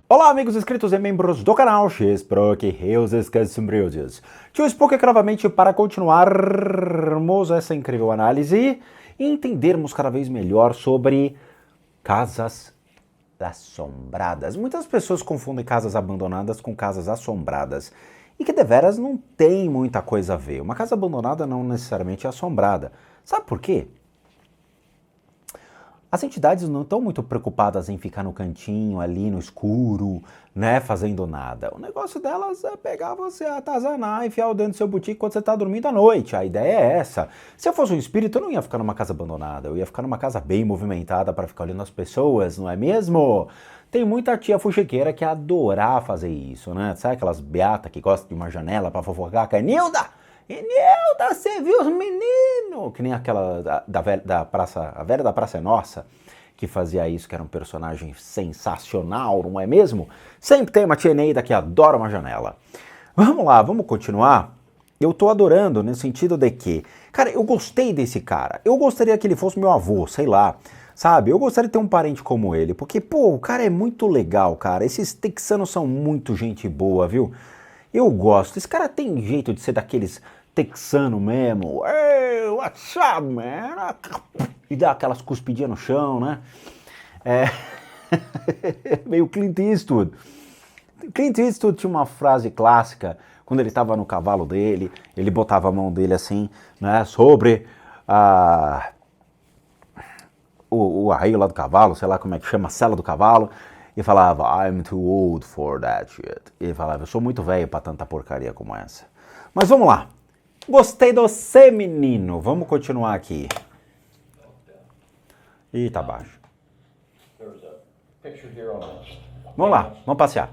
Olá, amigos inscritos e membros do canal Espero que sombrios. Tio Spook aqui novamente para continuarmos essa incrível análise e entendermos cada vez melhor sobre casas assombradas. Muitas pessoas confundem casas abandonadas com casas assombradas e que deveras não tem muita coisa a ver. Uma casa abandonada não necessariamente é assombrada. Sabe por quê? As entidades não estão muito preocupadas em ficar no cantinho, ali no escuro, né, fazendo nada. O negócio delas é pegar você, atazanar, enfiar o dedo no seu butique quando você está dormindo à noite. A ideia é essa. Se eu fosse um espírito, eu não ia ficar numa casa abandonada. Eu ia ficar numa casa bem movimentada para ficar olhando as pessoas, não é mesmo? Tem muita tia fuxiqueira que ia adorar fazer isso, né? Sabe aquelas beatas que gostam de uma janela para fofocar? Nilda! Nilda, você viu os meninos? Que nem aquela da praça, a velha da Praça é Nossa, que fazia isso, que era um personagem sensacional, não é mesmo? Sempre tem uma tia Neida que adora uma janela. Vamos lá, vamos continuar? Eu tô adorando, no sentido de que, cara, eu gostei desse cara. Eu gostaria que ele fosse meu avô, sei lá. Sabe, eu gostaria de ter um parente como ele, porque, pô, o cara é muito legal, cara. Esses texanos são muito gente boa, viu? Eu gosto. Esse cara tem jeito de ser daqueles texano mesmo. Hey, what's up, man? E dá aquelas cuspidinhas no chão, né? É... meio Clint Eastwood. Clint Eastwood tinha uma frase clássica, quando ele estava no cavalo dele, ele botava a mão dele assim, né, sobre o arreio lá do cavalo, sei lá como é que chama, a sela do cavalo, e falava, I'm too old for that shit. E ele falava, eu sou muito velho pra tanta porcaria como essa. Mas vamos lá. Gostei do você, menino. Vamos continuar aqui. Ih, tá baixo. Vamos lá, vamos passear.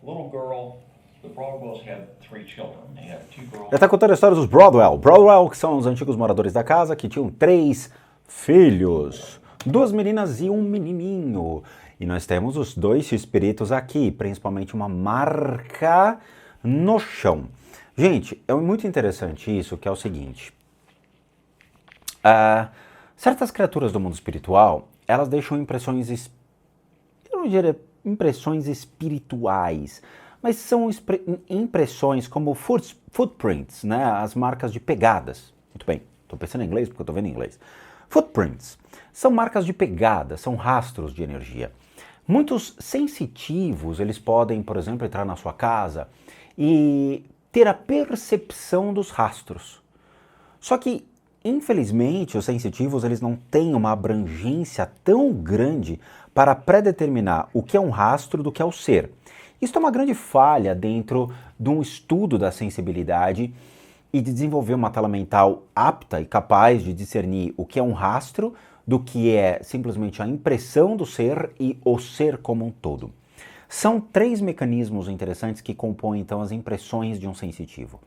Little girl. The Broadwells have 3 children. They have 2 girls. Já está contando a história dos Broadwell. Broadwell, que são os antigos moradores da casa, que tinham 3 filhos. 2 meninas e um menininho. E nós temos os 2 espíritos aqui, principalmente uma marca no chão. Gente, é muito interessante isso, que é o seguinte. Certas criaturas do mundo espiritual, elas deixam impressões, eu não diria impressões espirituais, mas são impressões como footprints, né? As marcas de pegadas. Muito bem, estou pensando em inglês porque eu estou vendo em inglês. Footprints são marcas de pegada, são rastros de energia. Muitos sensitivos, eles podem, por exemplo, entrar na sua casa e ter a percepção dos rastros. Só que, infelizmente, os sensitivos eles não têm uma abrangência tão grande para predeterminar o que é um rastro do que é o ser. Isso é uma grande falha dentro de um estudo da sensibilidade e de desenvolver uma tela mental apta e capaz de discernir o que é um rastro do que é simplesmente a impressão do ser e o ser como um todo. São 3 mecanismos interessantes que compõem, então, as impressões de um sensitivo.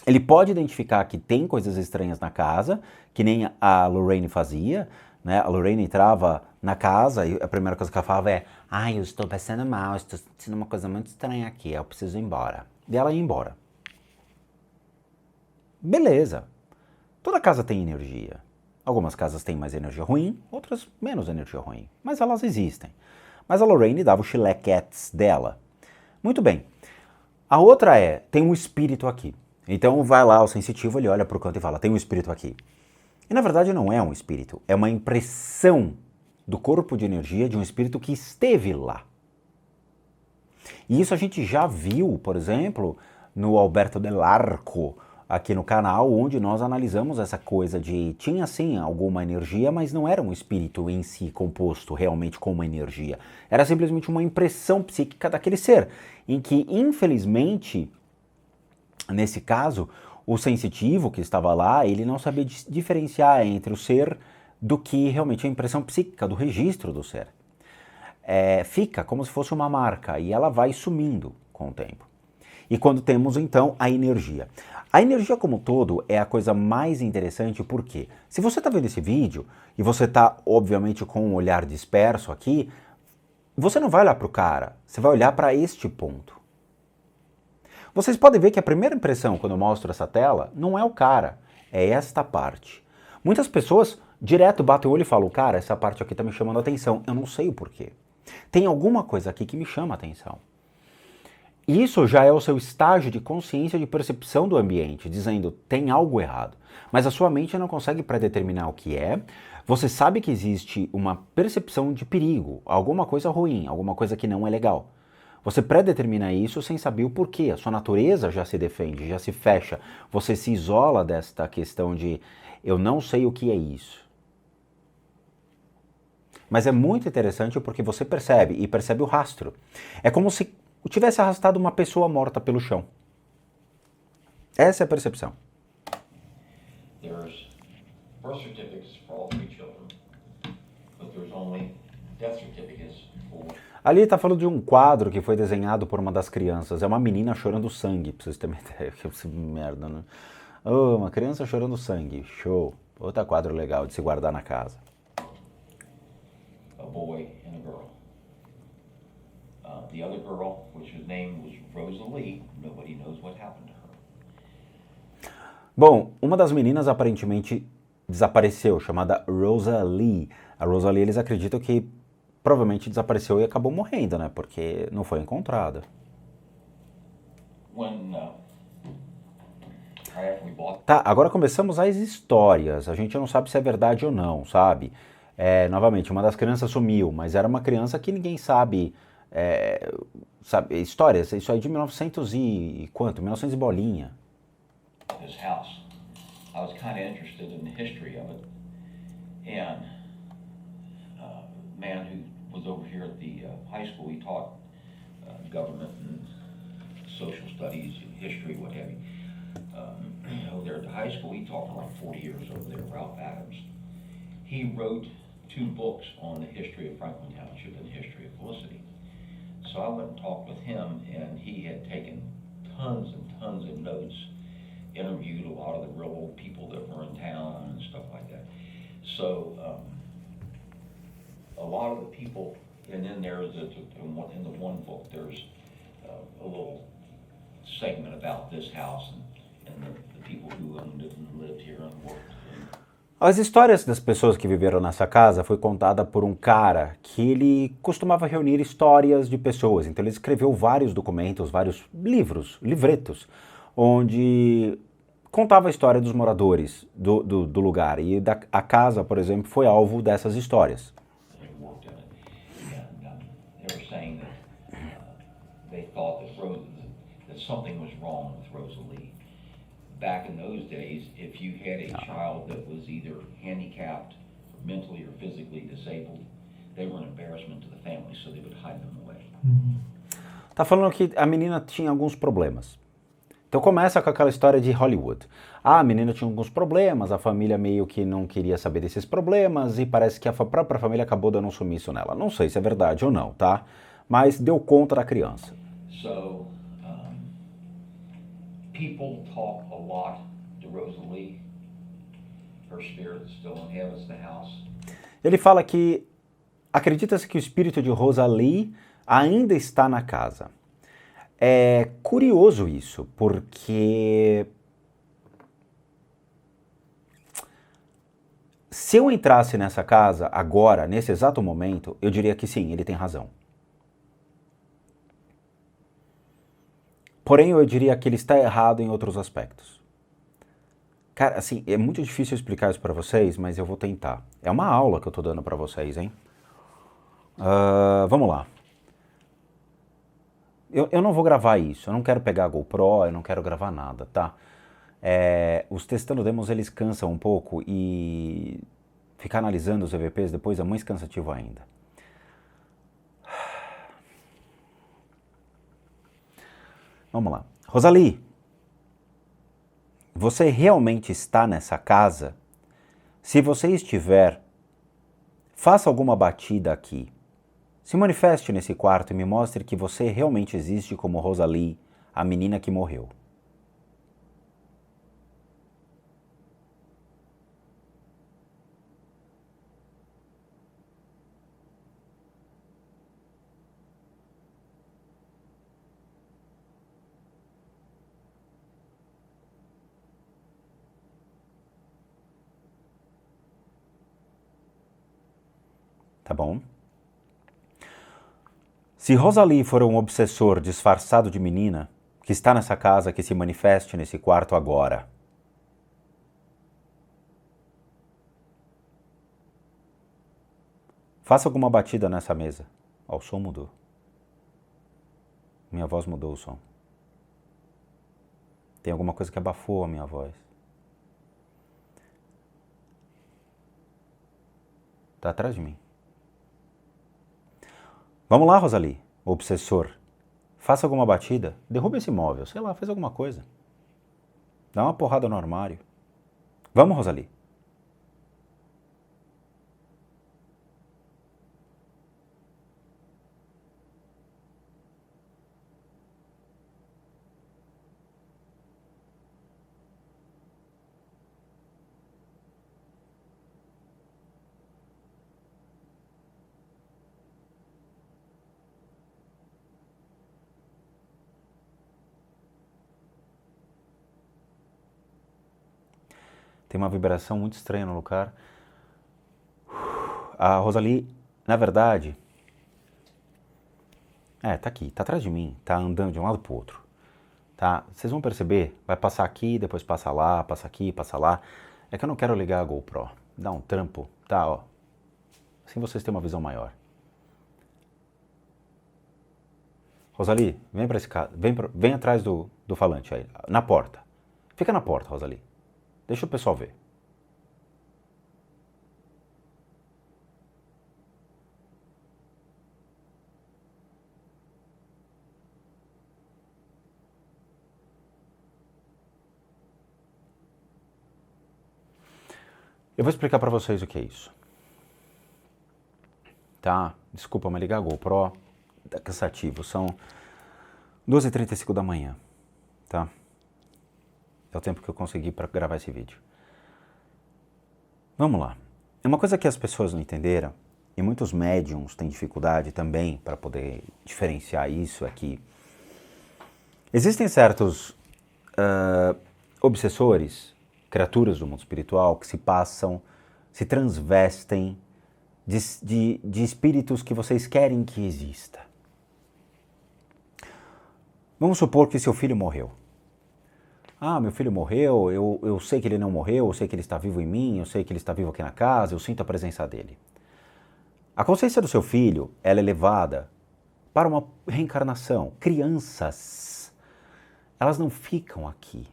Ele pode identificar que tem coisas estranhas na casa, que nem a Lorraine fazia, né? A Lorraine entrava na casa e a primeira coisa que ela falava é eu estou passando mal, estou sentindo uma coisa muito estranha aqui, eu preciso ir embora. E ela ia embora. Beleza. Toda casa tem energia. Algumas casas têm mais energia ruim, outras menos energia ruim. Mas elas existem. Mas a Lorraine dava o chilequetes dela. Muito bem. A outra tem um espírito aqui. Então vai lá o sensitivo, ele olha para o canto e fala, tem um espírito aqui. E na verdade não é um espírito, é uma impressão do corpo de energia de um espírito que esteve lá. E isso a gente já viu, por exemplo, no Alberto Del Arco, aqui no canal, onde nós analisamos essa coisa de tinha sim alguma energia, mas não era um espírito em si composto realmente com uma energia. Era simplesmente uma impressão psíquica daquele ser, em que infelizmente, nesse caso, o sensitivo que estava lá, ele não sabia diferenciar entre o ser do que realmente a impressão psíquica, do registro do ser. Fica como se fosse uma marca e ela vai sumindo com o tempo. E quando temos então a energia. A energia como um todo é a coisa mais interessante porque se você está vendo esse vídeo e você está obviamente com um olhar disperso aqui, você não vai olhar para o cara, você vai olhar para este ponto. Vocês podem ver que a primeira impressão quando eu mostro essa tela não é o cara, é esta parte. Muitas pessoas direto batem o olho e falam, cara, essa parte aqui tá me chamando a atenção. Eu não sei o porquê. Tem alguma coisa aqui que me chama a atenção. Isso já é o seu estágio de consciência de percepção do ambiente, dizendo tem algo errado. Mas a sua mente não consegue predeterminar o que é. Você sabe que existe uma percepção de perigo, alguma coisa ruim, alguma coisa que não é legal. Você predetermina isso sem saber o porquê. A sua natureza já se defende, já se fecha. Você se isola desta questão de eu não sei o que é isso. Mas é muito interessante porque você percebe, e percebe o rastro. É como se tivesse arrastado uma pessoa morta pelo chão. Essa é a percepção. There's birth certificates for all three children, but there's only death certificates for... Ali está falando de um quadro que foi desenhado por uma das crianças. É uma menina chorando sangue, pra vocês terem ideia. Que merda, né? Oh, uma criança chorando sangue. Show. Outro quadro legal de se guardar na casa. A boy and a girl. The other girl, which her name was Rosalie, nobody knows what happened to her. Bom, uma das meninas aparentemente desapareceu, chamada Rosalie. A Rosalie, eles acreditam que provavelmente desapareceu e acabou morrendo, né? Porque não foi encontrada. Tá, agora começamos as histórias. A gente não sabe se é verdade ou não, sabe? Novamente, uma das crianças sumiu, mas era uma criança que ninguém sabe, sabe, histórias, isso aí de 1900 e quanto? 1900 e bolinha. This house, I was kind of interested in the history of it, and a man who was over here at the high school, he taught government and social studies, history, what have you. Over there at the high school, he taught for like 40 years over there, Ralph Adams. He wrote 2 books on the history of Franklin Township and the history of Felicity. So I went and talked with him, and he had taken tons and tons of notes, interviewed a lot of the real old people that were in town and stuff like that. So a lot of the people, and then there's in the one book, there's a little segment about this house and the people who owned it and lived here and worked. As histórias das pessoas que viveram nessa casa foi contada por um cara que ele costumava reunir histórias de pessoas. Então ele escreveu vários documentos, vários livros, livretos, onde contava a história dos moradores do lugar. E a casa, por exemplo, foi alvo dessas histórias. Something was wrong with Rosalie. Back in those days, if you had a child that was either handicapped, or mentally or physically disabled, they were an embarrassment to the family, so they would hide them away. Tá falando que a menina tinha alguns problemas. Então começa com aquela história de Hollywood. A menina tinha alguns problemas, a família meio que não queria saber desses problemas e parece que a própria família acabou dando um sumiço nela. Não sei se é verdade ou não, tá? Mas deu conta da criança. So, people talk a lot to Rosalie. Her spirit still inhabits the house. Ele fala que acredita-se que o espírito de Rosalie ainda está na casa. É curioso isso, porque se eu entrasse nessa casa agora, nesse exato momento, eu diria que sim, ele tem razão. Porém, eu diria que ele está errado em outros aspectos. Cara, assim, é muito difícil explicar isso para vocês, mas eu vou tentar. É uma aula que eu tô dando para vocês, hein? Vamos lá. Eu não vou gravar isso, eu não quero pegar a GoPro, eu não quero gravar nada, tá? Os Testando Demos, eles cansam um pouco e ficar analisando os EVPs depois é mais cansativo ainda. Vamos lá. Rosalie, você realmente está nessa casa? Se você estiver, faça alguma batida aqui. Se manifeste nesse quarto e me mostre que você realmente existe como Rosalie, a menina que morreu. bom? Se Rosalie for um obsessor disfarçado de menina, que está nessa casa, que se manifeste nesse quarto agora. Faça alguma batida nessa mesa. Ó, o som mudou. Minha voz mudou o som. Tem alguma coisa que abafou a minha voz. Tá atrás de mim. Vamos lá, Rosalie, obsessor. Faça alguma batida. Derruba esse móvel. Sei lá, faz alguma coisa. Dá uma porrada no armário. Vamos, Rosalie. Tem uma vibração muito estranha no lugar. A Rosalie, na verdade... tá aqui, tá atrás de mim, tá andando de um lado pro outro. Tá? Vocês vão perceber, vai passar aqui, depois passa lá, passa aqui, passa lá. É que eu não quero ligar a GoPro. Dá um trampo, tá, ó. Assim vocês têm uma visão maior. Rosalie, vem pra esse cara, vem atrás do falante aí, na porta. Fica na porta, Rosalie. Deixa o pessoal ver. Eu vou explicar pra vocês o que é isso. Tá? Desculpa, mas ligar a GoPro tá cansativo. São 2h35 da manhã. Tá? É o tempo que eu consegui para gravar esse vídeo. Vamos lá. Uma coisa que as pessoas não entenderam, e muitos médiums têm dificuldade também para poder diferenciar isso, é que existem certos obsessores, criaturas do mundo espiritual, que se transvestem de espíritos que vocês querem que exista. Vamos supor que seu filho morreu. Ah, meu filho morreu, eu sei que ele não morreu, eu sei que ele está vivo em mim, eu sei que ele está vivo aqui na casa, eu sinto a presença dele. A consciência do seu filho, ela é levada para uma reencarnação. Crianças, elas não ficam aqui,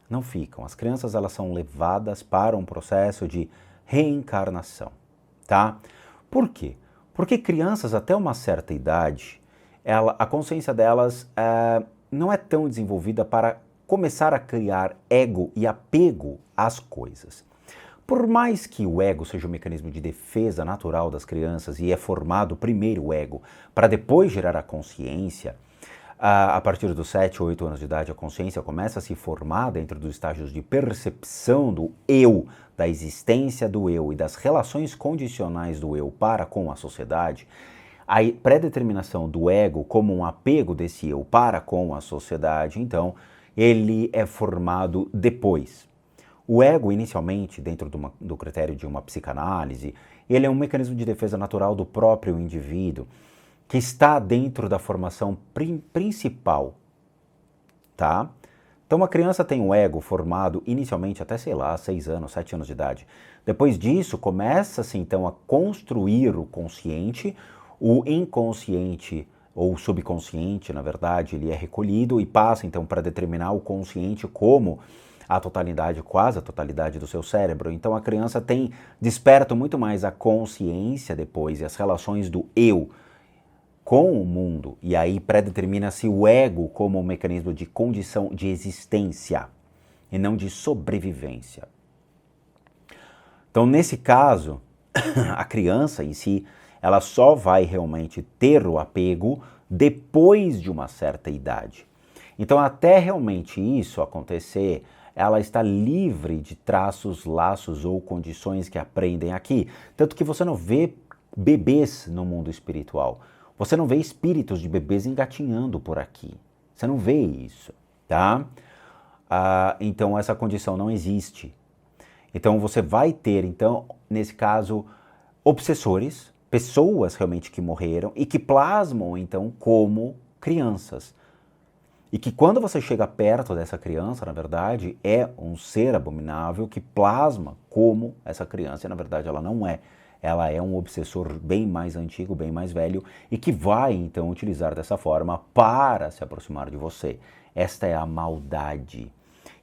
não ficam. As crianças, elas são levadas para um processo de reencarnação, tá? Por quê? Porque crianças até uma certa idade, a consciência delas não é tão desenvolvida para começar a criar ego e apego às coisas. Por mais que o ego seja um mecanismo de defesa natural das crianças e é formado primeiro o ego para depois gerar a consciência, a partir dos 7 ou 8 anos de idade a consciência começa a se formar dentro dos estágios de percepção do eu, da existência do eu e das relações condicionais do eu para com a sociedade. A pré-determinação do ego como um apego desse eu para com a sociedade, então, ele é formado depois. O ego, inicialmente, dentro do critério de uma psicanálise, ele é um mecanismo de defesa natural do próprio indivíduo, que está dentro da formação principal, tá? Então, uma criança tem um ego formado inicialmente até, 6 anos, 7 anos de idade. Depois disso, começa-se, então, a construir o consciente, o inconsciente ou subconsciente, na verdade, ele é recolhido e passa, então, para determinar o consciente como a totalidade, quase a totalidade do seu cérebro. Então, a criança desperta muito mais a consciência depois e as relações do eu com o mundo. E aí predetermina-se o ego como um mecanismo de condição de existência e não de sobrevivência. Então, nesse caso, a criança em si, ela só vai realmente ter o apego depois de uma certa idade. Então, até realmente isso acontecer, ela está livre de traços, laços ou condições que aprendem aqui. Tanto que você não vê bebês no mundo espiritual. Você não vê espíritos de bebês engatinhando por aqui. Você não vê isso, tá? Então, essa condição não existe. Então, você vai ter, então, nesse caso, obsessores, pessoas realmente que morreram e que plasmam então como crianças. E que quando você chega perto dessa criança, na verdade, é um ser abominável que plasma como essa criança, e na verdade ela não é. Ela é um obsessor bem mais antigo, bem mais velho, e que vai então utilizar dessa forma para se aproximar de você. Esta é a maldade.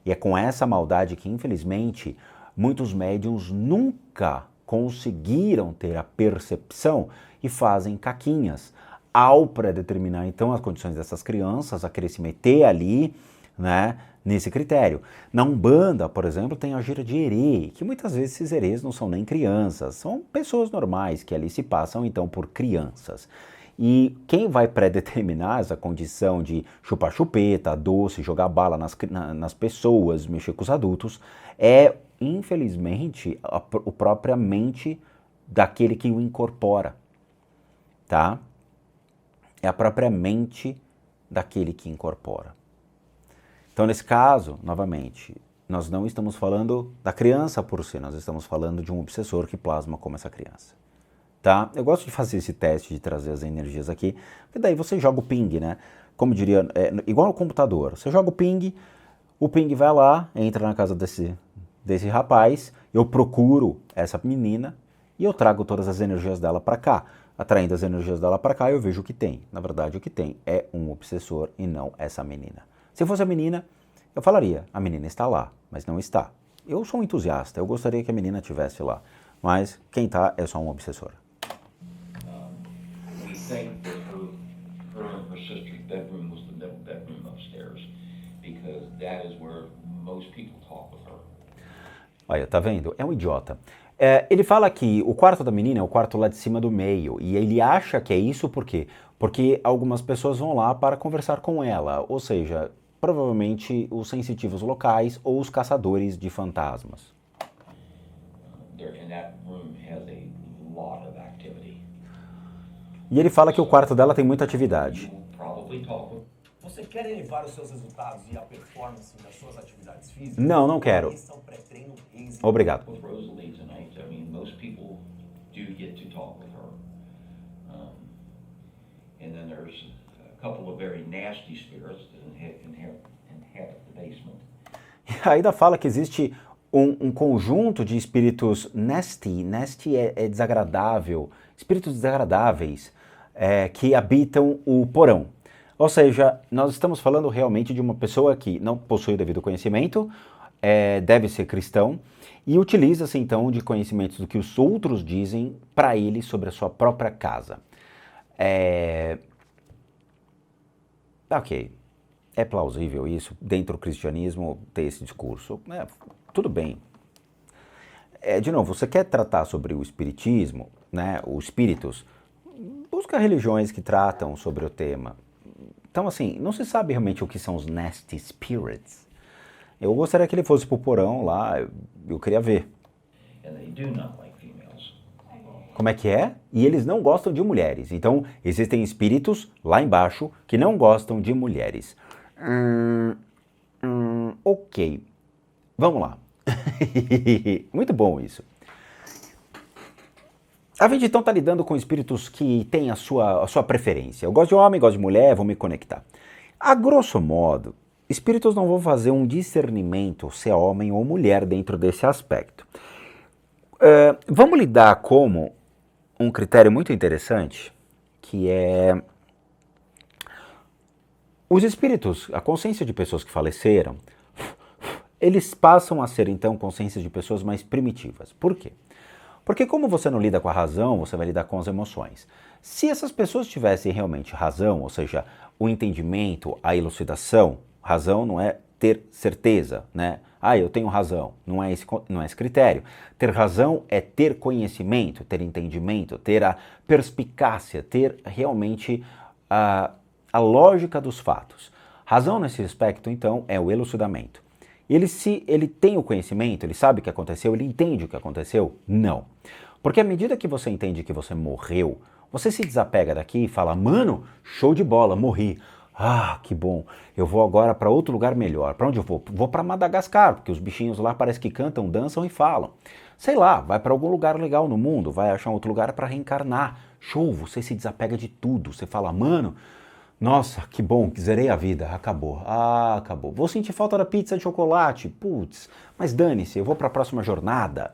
E é com essa maldade que, infelizmente, muitos médiums nunca conseguiram ter a percepção e fazem caquinhas ao predeterminar então as condições dessas crianças a querer se meter ali, né, nesse critério. Na Umbanda, por exemplo, tem a gira de herê, que muitas vezes esses herês não são nem crianças, são pessoas normais que ali se passam então por crianças. E quem vai predeterminar essa condição de chupar chupeta, doce, jogar bala nas pessoas, mexer com os adultos, é, infelizmente, a própria mente daquele que o incorpora, tá? É a própria mente daquele que incorpora. Então, nesse caso, novamente, nós não estamos falando da criança por si, nós estamos falando de um obsessor que plasma como essa criança. Tá? Eu gosto de fazer esse teste, de trazer as energias aqui, porque daí você joga o ping, né? Como diria, igual no computador, você joga o ping vai lá, entra na casa desse rapaz, eu procuro essa menina e eu trago todas as energias dela para cá. Atraindo as energias dela para cá, eu vejo o que tem. Na verdade, o que tem é um obsessor e não essa menina. Se fosse a menina, eu falaria, a menina está lá, mas não está. Eu sou um entusiasta, eu gostaria que a menina estivesse lá, mas quem está é só um obsessor. We think that her and her sister's bedroom was the middle bedroom upstairs, because that is where most people talk with her. Olha, tá vendo? É um idiota. Ele fala que o quarto da menina é o quarto lá de cima do meio, e ele acha que é isso por quê? Porque algumas pessoas vão lá para conversar com ela, ou seja, provavelmente os sensitivos locais ou os caçadores de fantasmas. And that room has a lot of activity. E ele fala que o quarto dela tem muita atividade. You will probably talk with. Você quer elevar os seus resultados e a performance das suas atividades físicas? Não, não quero. Esse é um pré-treino easy. Obrigado. With Rosalie tonight, I mean, most people do get to talk with her. And then there's a couple of very nasty spirits that inhabit the basement. E ainda fala que existe um conjunto de espíritos nasty é desagradável, espíritos desagradáveis que habitam o porão. Ou seja, nós estamos falando realmente de uma pessoa que não possui o devido conhecimento, deve ser cristão, e utiliza-se então de conhecimentos do que os outros dizem para ele sobre a sua própria casa. Ok, é plausível isso, dentro do cristianismo, ter esse discurso. Tudo bem. De novo, você quer tratar sobre o espiritismo, né, os espíritos, busca religiões que tratam sobre o tema. Então, assim, não se sabe realmente o que são os nasty spirits. Eu gostaria que ele fosse pro porão lá, eu queria ver. And they do not like females. Como é que é? E eles não gostam de mulheres. Então, existem espíritos lá embaixo que não gostam de mulheres. Ok. Vamos lá. Muito bom isso. A gente então está lidando com espíritos que têm a sua preferência. Eu gosto de homem, gosto de mulher, vou me conectar. A grosso modo, espíritos não vão fazer um discernimento se é homem ou mulher dentro desse aspecto. Vamos lidar como um critério muito interessante, que é os espíritos, a consciência de pessoas que faleceram, eles passam a ser então consciências de pessoas mais primitivas. Por quê? Porque como você não lida com a razão, você vai lidar com as emoções. Se essas pessoas tivessem realmente razão, ou seja, o entendimento, a elucidação, razão não é ter certeza, né? Eu tenho razão, não é esse critério. Ter razão é ter conhecimento, ter entendimento, ter a perspicácia, ter realmente a lógica dos fatos. Razão nesse aspecto, então, é o elucidamento. Ele tem o conhecimento, ele sabe o que aconteceu, ele entende o que aconteceu? Não. Porque à medida que você entende que você morreu, você se desapega daqui e fala, mano, show de bola, morri. Que bom, eu vou agora para outro lugar melhor. Para onde eu vou? Vou para Madagascar, porque os bichinhos lá parece que cantam, dançam e falam. Sei lá, vai para algum lugar legal no mundo, vai achar outro lugar para reencarnar. Show, você se desapega de tudo. Você fala, mano, nossa, que bom, zerei a vida, acabou. Ah, acabou. Vou sentir falta da pizza de chocolate, putz, mas dane-se, eu vou para a próxima jornada.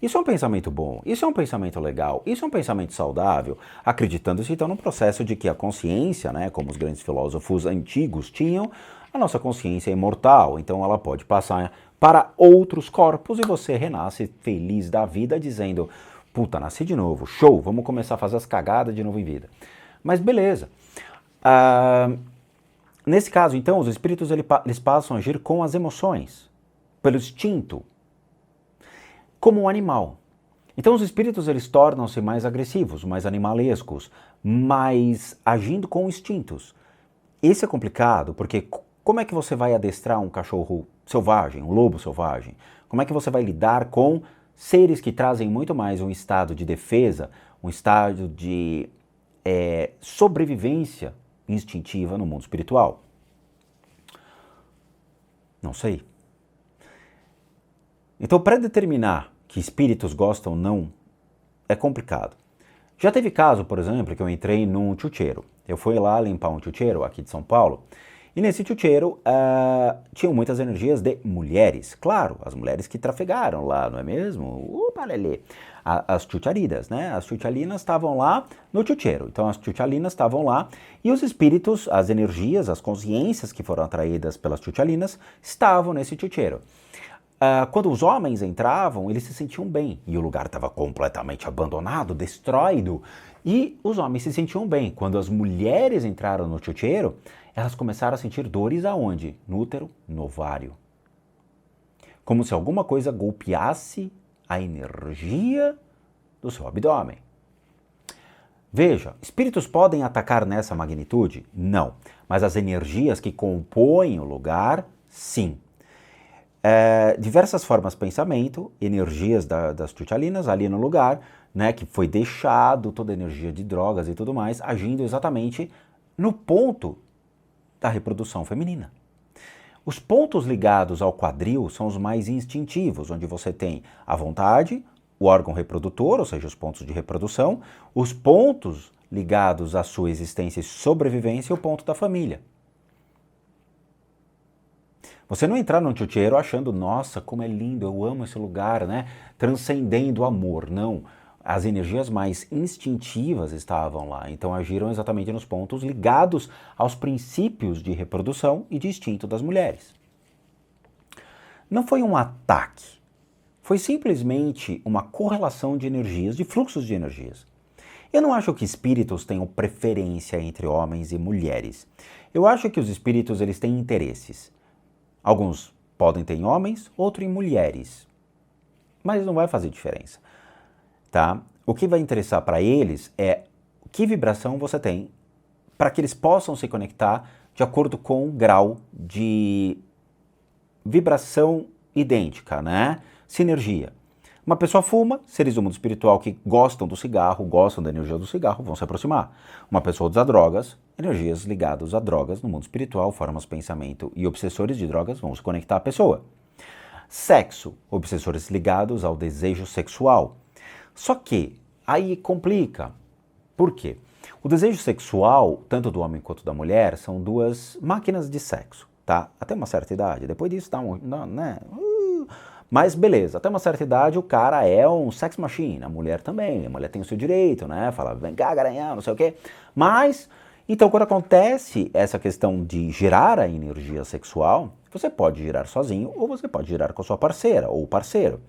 Isso é um pensamento bom, isso é um pensamento legal, isso é um pensamento saudável, acreditando-se então no processo de que a consciência, né, como os grandes filósofos antigos tinham, a nossa consciência é imortal, então ela pode passar para outros corpos e você renasce feliz da vida dizendo, puta, nasci de novo, show, vamos começar a fazer as cagadas de novo em vida. Mas beleza. Nesse caso, então, os espíritos eles passam a agir com as emoções, pelo instinto, como um animal. Então os espíritos eles tornam-se mais agressivos, mais animalescos, mais agindo com instintos. Esse é complicado, porque como é que você vai adestrar um cachorro selvagem, um lobo selvagem? Como é que você vai lidar com seres que trazem muito mais um estado de defesa, um estado de sobrevivência instintiva no mundo espiritual? Não sei. Então, para determinar que espíritos gostam ou não, é complicado. Já teve caso, por exemplo, que eu entrei num chucheiro. Eu fui lá limpar um chucheiro aqui de São Paulo, e nesse chucheiro tinham muitas energias de mulheres. Claro, as mulheres que trafegaram lá, não é mesmo? Lelê. As chucharidas, né? As chuchalinas estavam lá no chucheiro. Então, as chuchalinas estavam lá e os espíritos, as energias, as consciências que foram atraídas pelas chuchalinas estavam nesse chucheiro. Quando os homens entravam, eles se sentiam bem. E o lugar estava completamente abandonado, destruído. E os homens se sentiam bem. Quando as mulheres entraram no chucheiro, elas começaram a sentir dores aonde? No útero, no ovário. Como se alguma coisa golpeasse a energia do seu abdômen. Veja, espíritos podem atacar nessa magnitude? Não. Mas as energias que compõem o lugar, sim. Diversas formas de pensamento, energias das chuchalinas ali no lugar, né, que foi deixado toda a energia de drogas e tudo mais, agindo exatamente no ponto da reprodução feminina. Os pontos ligados ao quadril são os mais instintivos, onde você tem a vontade, o órgão reprodutor, ou seja, os pontos de reprodução, os pontos ligados à sua existência e sobrevivência e o ponto da família. Você não entrar num chucheiro achando, nossa, como é lindo, eu amo esse lugar, né? Transcendendo o amor. Não. As energias mais instintivas estavam lá, então agiram exatamente nos pontos ligados aos princípios de reprodução e de instinto das mulheres. Não foi um ataque, foi simplesmente uma correlação de energias, de fluxos de energias. Eu não acho que espíritos tenham preferência entre homens e mulheres. Eu acho que os espíritos eles têm interesses. Alguns podem ter em homens, outros em mulheres. Mas não vai fazer diferença. Tá? O que vai interessar para eles é que vibração você tem para que eles possam se conectar de acordo com o grau de vibração idêntica, né? Sinergia. Uma pessoa fuma, seres do mundo espiritual que gostam do cigarro, gostam da energia do cigarro, vão se aproximar. Uma pessoa usa drogas, energias ligadas a drogas no mundo espiritual, formas de pensamento e obsessores de drogas vão se conectar à pessoa. Sexo, obsessores ligados ao desejo sexual. Só que aí complica. Por quê? O desejo sexual, tanto do homem quanto da mulher, são duas máquinas de sexo, tá? Até uma certa idade. Depois disso dá né? Mas beleza, até uma certa idade o cara é um sex machine, a mulher também. A mulher tem o seu direito, né? Fala, vem cá, garanhão, não sei o quê. Mas, então quando acontece essa questão de gerar a energia sexual, você pode girar sozinho ou você pode girar com a sua parceira ou parceiro.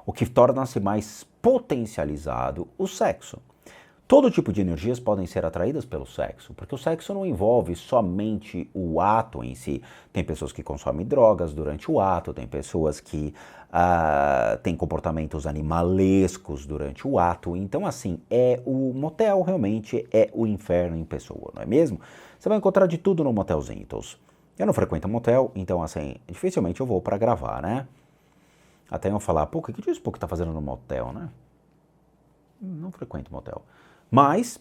O que torna-se mais potencializado o sexo. Todo tipo de energias podem ser atraídas pelo sexo, porque o sexo não envolve somente o ato em si. Tem pessoas que consomem drogas durante o ato, tem pessoas que têm comportamentos animalescos durante o ato. Então, assim, o motel realmente é o inferno em pessoa, não é mesmo? Você vai encontrar de tudo no motelzinho. Então, eu não frequento motel, então, assim, dificilmente eu vou para gravar, né? Até eu falar, pô, o que o Spook tá fazendo no motel, né? Não frequento motel. Mas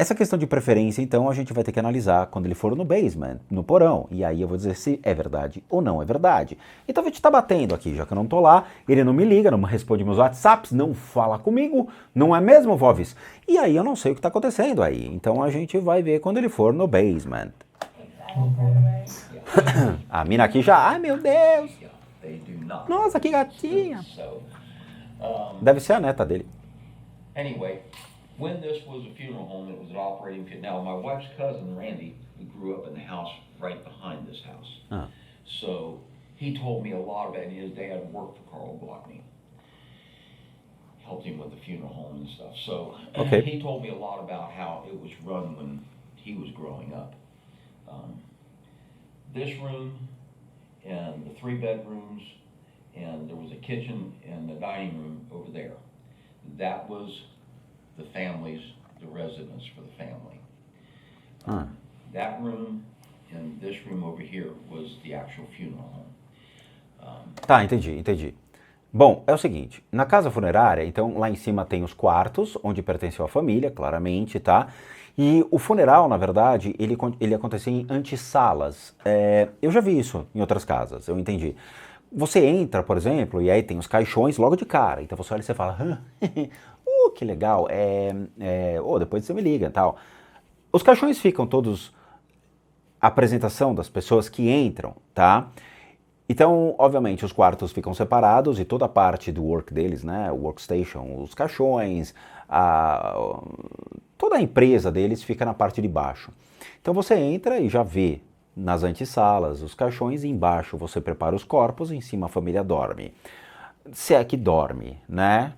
Essa questão de preferência, então, a gente vai ter que analisar quando ele for no basement, no porão. E aí eu vou dizer se é verdade ou não é verdade. Então a gente tá batendo aqui, já que eu não tô lá, ele não me liga, não responde meus WhatsApps, não fala comigo, não é mesmo, Voves? E aí eu não sei o que tá acontecendo aí. Então a gente vai ver quando ele for no basement. A mina aqui já, ai meu Deus, Yeah, they do not. nossa, que gatinha. So, Deve ser a neta dele. anyway, when this was a funeral home, it was an operating now my wife's cousin Randy, who grew up in the house right behind this house. Ah. So he told me a lot about it. His dad worked for Carl Glockney, helped him with the funeral home and stuff. So Okay. he told me a lot about how it was run when he was growing up. This room and the 3 bedrooms, and there was a kitchen and the dining room over there. That was the family's, the residence for the family. Ah. That room and this room over here was the actual funeral home. Tá, entendi. Bom, é o seguinte, na casa funerária, então lá em cima tem os quartos, onde pertenceu a família, claramente, tá? E o funeral, na verdade, ele acontecia em antessalas. Eu já vi isso em outras casas, eu entendi. Você entra, por exemplo, e aí tem os caixões logo de cara, então você olha e você fala, que legal, depois você me liga e tal. Os caixões ficam todos, a apresentação das pessoas que entram, tá? Então, obviamente, os quartos ficam separados e toda a parte do work deles, né, o workstation, os caixões, toda a empresa deles fica na parte de baixo. Então você entra e já vê nas antessalas os caixões e embaixo você prepara os corpos e em cima a família dorme. Se é que dorme, né?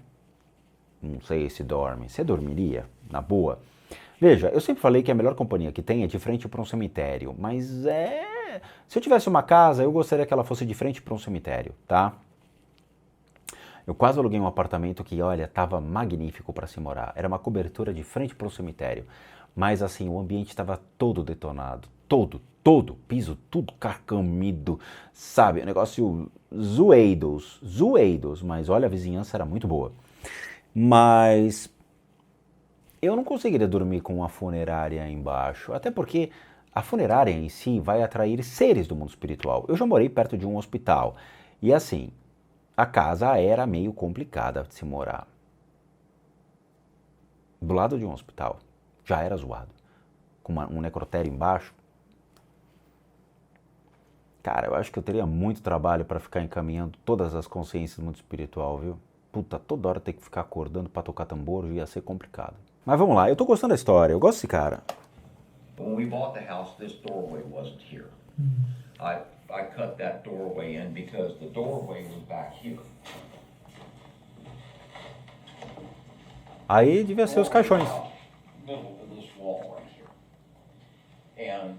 Não sei se dorme. Você dormiria? Na boa? Veja, eu sempre falei que a melhor companhia que tem é de frente para um cemitério, mas se eu tivesse uma casa, eu gostaria que ela fosse de frente para um cemitério, tá? Eu quase aluguei um apartamento que, olha, tava magnífico para se morar. Era uma cobertura de frente para um cemitério, mas assim, o ambiente estava todo detonado, todo, piso tudo carcomido, sabe? Um negócio zoeidos, mas olha, a vizinhança era muito boa. Mas eu não conseguiria dormir com uma funerária embaixo, até porque a funerária em si vai atrair seres do mundo espiritual. Eu já morei perto de um hospital e assim, a casa era meio complicada de se morar. Do lado de um hospital, já era zoado, com um necrotério embaixo. Cara, eu acho que eu teria muito trabalho para ficar encaminhando todas as consciências do mundo espiritual, viu? Puta, toda hora ter que ficar acordando para tocar tambor ia ser complicado. Mas vamos lá, eu tô gostando da história, eu gosto desse cara. When we bought the house, this doorway wasn't here. I cut that doorway in because the doorway was back here. Aí devia ser os caixões. Middle of this wall right here. And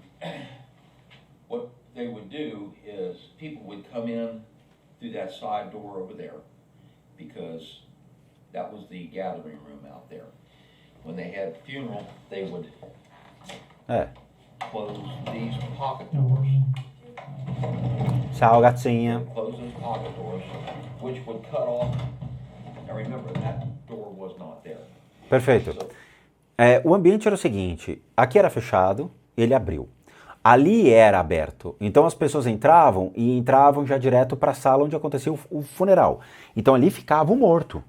what they would do is people would come in through that side door over there because that was the gathering room out there. When they had funeral, they would close these pocket doors. Tchau, gatinha. Close those pocket doors, which would cut off. Now remember, that door was not there. Perfeito. O ambiente era o seguinte, aqui era fechado, ele abriu. Ali era aberto, então as pessoas entravam já direto para a sala onde acontecia o funeral. Então ali ficava o morto.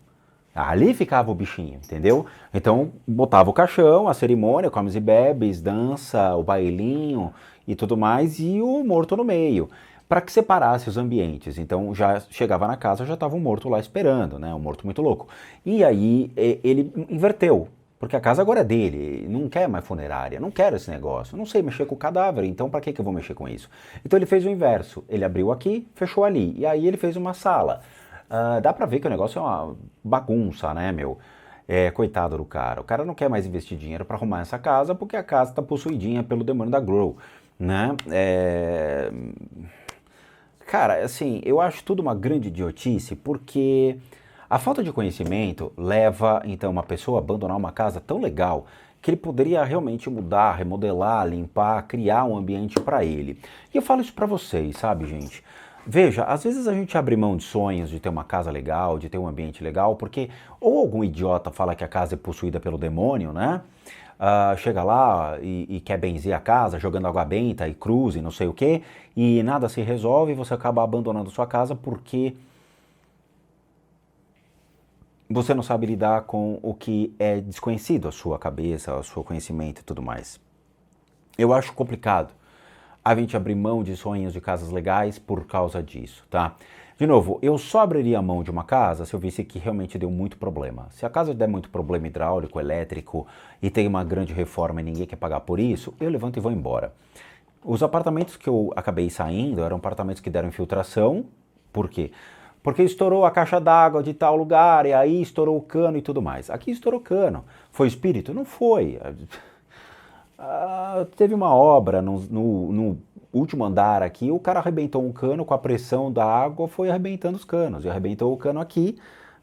Ali ficava o bichinho, entendeu? Então botava o caixão, a cerimônia, comes e bebes, dança, o bailinho e tudo mais, e o morto no meio, para que separasse os ambientes. Então já chegava na casa, já estava um morto lá esperando, né? Um morto muito louco. E aí ele inverteu, porque a casa agora é dele, não quer mais funerária, não quero esse negócio, não sei mexer com o cadáver, então para que eu vou mexer com isso? Então ele fez o inverso, ele abriu aqui, fechou ali, e aí ele fez uma sala. Dá pra ver que o negócio é uma bagunça, né, meu? Coitado do cara. O cara não quer mais investir dinheiro pra arrumar essa casa porque a casa tá possuidinha pelo demônio da Grow, né? Cara, assim, eu acho tudo uma grande idiotice porque a falta de conhecimento leva, então, uma pessoa a abandonar uma casa tão legal que ele poderia realmente mudar, remodelar, limpar, criar um ambiente pra ele. E eu falo isso pra vocês, sabe, gente? Veja, às vezes a gente abre mão de sonhos, de ter uma casa legal, de ter um ambiente legal, porque ou algum idiota fala que a casa é possuída pelo demônio, né? Chega lá e quer benzer a casa, jogando água benta e cruz e não sei o quê, e nada se resolve e você acaba abandonando sua casa porque você não sabe lidar com o que é desconhecido, a sua cabeça, o seu conhecimento e tudo mais. Eu acho complicado a gente abrir mão de sonhos de casas legais por causa disso, tá? De novo, eu só abriria a mão de uma casa se eu visse que realmente deu muito problema. Se a casa der muito problema hidráulico, elétrico e tem uma grande reforma e ninguém quer pagar por isso, eu levanto e vou embora. Os apartamentos que eu acabei saindo eram apartamentos que deram infiltração. Por quê? Porque estourou a caixa d'água de tal lugar e aí estourou o cano e tudo mais. Aqui estourou cano. Foi espírito? Não foi. Teve uma obra no último andar aqui, o cara arrebentou um cano com a pressão da água, foi arrebentando os canos, e arrebentou o cano aqui,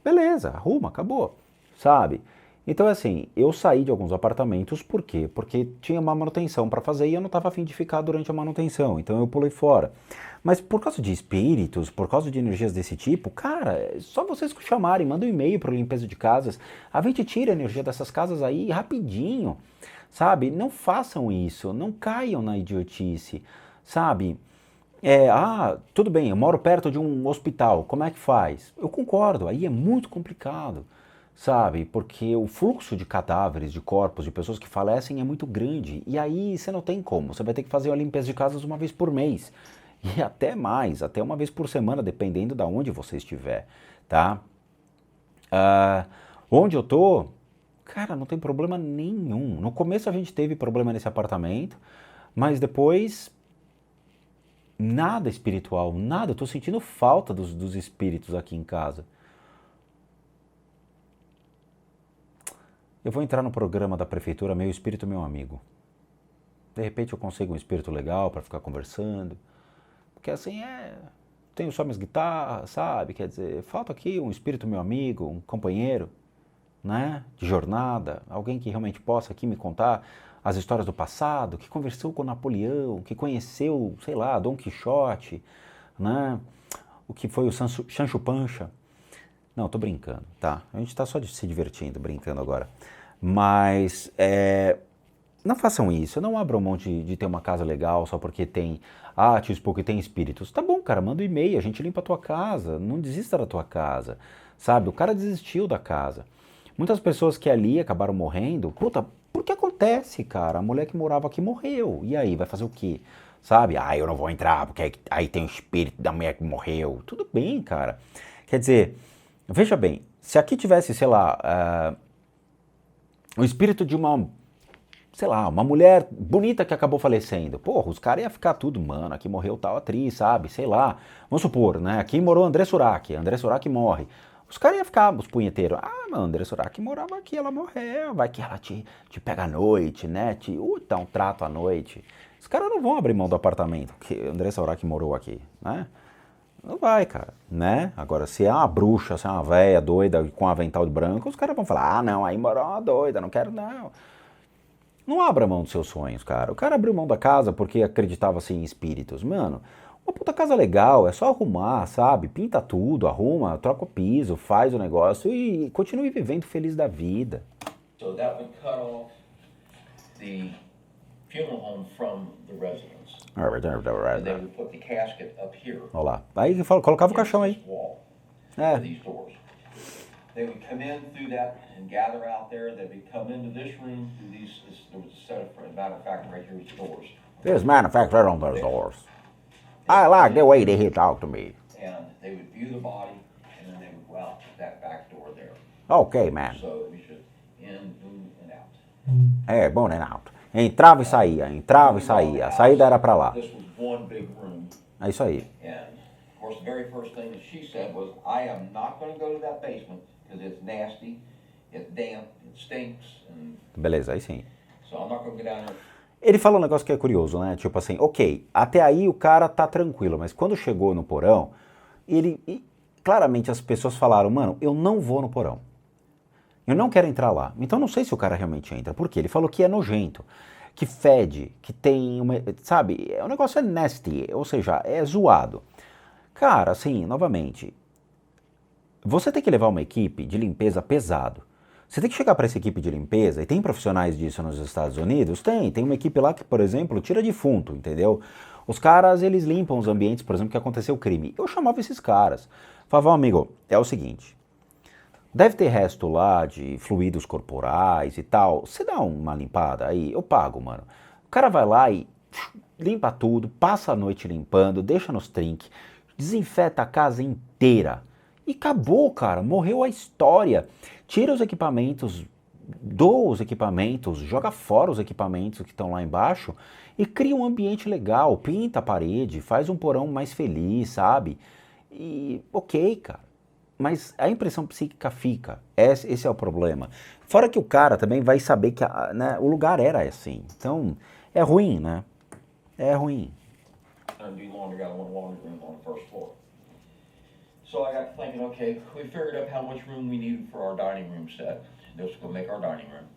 beleza, arruma, acabou, sabe? Então assim, eu saí de alguns apartamentos, por quê? Porque tinha uma manutenção para fazer e eu não estava a fim de ficar durante a manutenção, então eu pulei fora. Mas por causa de espíritos, por causa de energias desse tipo, cara, é só vocês chamarem, mandem um e-mail para limpeza de casas, a gente tira a energia dessas casas aí rapidinho. Sabe? Não façam isso, não caiam na idiotice, sabe? Tudo bem, eu moro perto de um hospital, como é que faz? Eu concordo, aí é muito complicado, sabe? Porque o fluxo de cadáveres, de corpos, de pessoas que falecem é muito grande, e aí você não tem como, você vai ter que fazer uma limpeza de casas uma vez por mês, e até mais, até uma vez por semana, dependendo de onde você estiver, tá? Onde eu tô... Cara, não tem problema nenhum. No começo a gente teve problema nesse apartamento, mas depois nada espiritual, nada. Eu tô sentindo falta dos espíritos aqui em casa. Eu vou entrar no programa da prefeitura Meu Espírito, Meu Amigo. De repente eu consigo um espírito legal para ficar conversando. Porque assim tenho só minhas guitarras, sabe? Quer dizer, falta aqui um espírito meu amigo, um companheiro, né, de jornada, alguém que realmente possa aqui me contar as histórias do passado, que conversou com Napoleão, que conheceu, sei lá, Dom Quixote, né, o que foi o Sancho Panza. Não, tô brincando, tá? A gente tá só se divertindo, brincando agora. Mas, não façam isso, não abram mão de ter uma casa legal só porque tem, tio Spook tem espíritos. Tá bom, cara, manda um e-mail, a gente limpa a tua casa, não desista da tua casa, sabe? O cara desistiu da casa. Muitas pessoas que ali acabaram morrendo, puta, porque acontece, cara, a mulher que morava aqui morreu, e aí, vai fazer o quê? Sabe? Eu não vou entrar, porque aí tem o espírito da mulher que morreu. Tudo bem, cara. Quer dizer, veja bem, se aqui tivesse, sei lá, o espírito de uma, sei lá, uma mulher bonita que acabou falecendo, porra, os caras iam ficar tudo, mano, aqui morreu tal atriz, sabe, sei lá, vamos supor, né, aqui morou André Surak morre. Os caras iam ficar, os punheteiros, mano, André Surak morava aqui, ela morreu, vai que ela te pega à noite, né, dá um trato à noite. Os caras não vão abrir mão do apartamento, porque André Surak morou aqui, né? Não vai, cara, né? Agora, se é uma bruxa, se é uma véia doida com um avental de branco, os caras vão falar, não, aí morou uma doida, não quero não. Não abra mão dos seus sonhos, cara. O cara abriu mão da casa porque acreditava assim, em espíritos. Mano, uma puta casa legal, é só arrumar, sabe? Pinta tudo, arruma, troca o piso, faz o negócio e continue vivendo feliz da vida. So that would cut off the funeral home from the residence. And they would put the casket up here. Olha lá. Aí colocava o caixão aí. Wall, É. these doors. They would come in through that and gather out there. They would come into this room through these. There was a set of, matter of fact, right here is doors. There's manufactured on those doors. I like the way they talk to me. And they would view the body, and then they would go out that back door there. Okay, man. So we should in, boom, and out. É, bom, né, Naldo? Entrava e saía, entrava e saía. A saída era pra lá. This was one big room. É isso aí. And of course, the very first thing that she said was, I am not going to go to that basement because it's nasty, it's damp, it stinks, and Beleza, aí sim. so I'm not going to go down there. Ele falou um negócio que é curioso, né? Tipo assim, ok, até aí o cara tá tranquilo, mas quando chegou no porão, claramente as pessoas falaram, mano, eu não vou no porão. Eu não quero entrar lá. Então não sei se o cara realmente entra. Por quê? Ele falou que é nojento, que fede, que tem uma... Sabe? O negócio é nasty, ou seja, é zoado. Cara, assim, novamente, você tem que levar uma equipe de limpeza pesado. Você tem que chegar para essa equipe de limpeza, e tem profissionais disso nos Estados Unidos? Tem uma equipe lá que, por exemplo, tira defunto, entendeu? Os caras, eles limpam os ambientes, por exemplo, que aconteceu o crime. Eu chamava esses caras. Falava, amigo, é o seguinte, deve ter resto lá de fluidos corporais e tal, você dá uma limpada aí, eu pago, mano. O cara vai lá e limpa tudo, passa a noite limpando, deixa nos trinques, desinfeta a casa inteira. E acabou, cara, morreu a história. Tira os equipamentos, doa os equipamentos, joga fora os equipamentos que estão lá embaixo e cria um ambiente legal, pinta a parede, faz um porão mais feliz, sabe? E ok, cara. Mas a impressão psíquica fica. Esse é o problema. Fora que o cara também vai saber que né, o lugar era assim. Então, é ruim, né? É ruim. And do laundry, got one laundry room on the first floor. So I got thinking, okay, we figured up how much room we needed for our dining room set. This was going to make our dining room.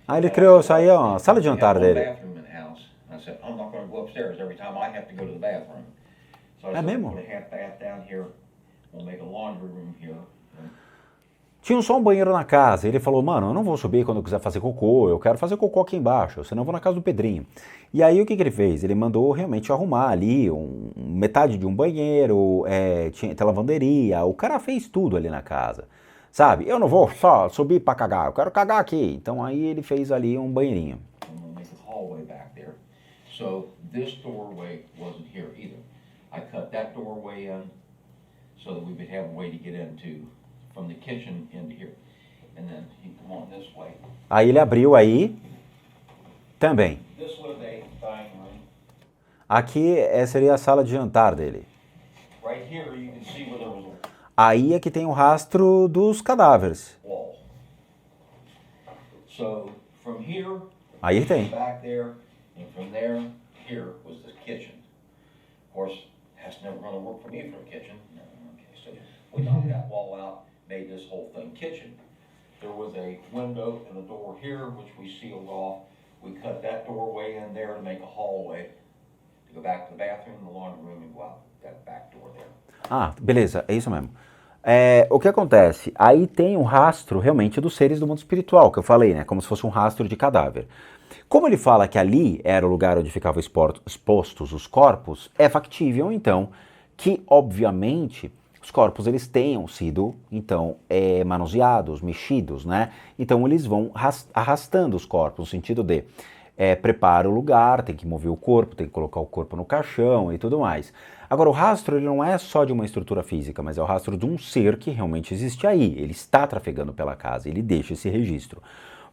Aí ele criou isso aí, ó, a sala de jantar We have dele. one bathroom in the house. I said, I'm not going to go upstairs every time I have to go to the bathroom. So I É said, mesmo? we'll put a half bath down here. We'll make a laundry room here. Tinha só um banheiro na casa. Ele falou, mano, eu não vou subir quando eu quiser fazer cocô, eu quero fazer cocô aqui embaixo, senão eu vou na casa do Pedrinho. E aí o que ele fez? Ele mandou realmente arrumar ali metade de um banheiro, tinha lavanderia, o cara fez tudo ali na casa. Sabe? Eu não vou só subir pra cagar, eu quero cagar aqui. Então aí ele fez ali um banheirinho. I'm going to make a hallway back there. So this doorway wasn't here either. I cut that doorway in so that we would have a way to get into from the kitchen into here. And then you come on this way. Aí ele abriu aí também. This was a dining room. Aqui seria a sala de jantar dele. Right here you can see where there was Aí é que tem o rastro dos cadáveres. a wall. So from here, Aí tem. back there, and from there, here was the kitchen. Of course, that's never going to work for me for a kitchen. No, okay, so we knocked that wall out, made this whole thing kitchen. There was a window and a door here, which we sealed off. We cut that doorway in there to make a hallway to go back to the bathroom, the laundry room, and go out that back door there. Ah, beleza, é isso mesmo. O que acontece? Aí tem um rastro realmente dos seres do mundo espiritual, que eu falei, né? Como se fosse um rastro de cadáver. Como ele fala que ali era o lugar onde ficavam expostos os corpos, é factível, então, que, obviamente, os corpos eles tenham sido, então, manuseados, mexidos, né? Então eles vão arrastando os corpos, no sentido de prepara o lugar, tem que mover o corpo, tem que colocar o corpo no caixão e tudo mais. Agora, o rastro ele não é só de uma estrutura física, mas é o rastro de um ser que realmente existe aí. Ele está trafegando pela casa, ele deixa esse registro.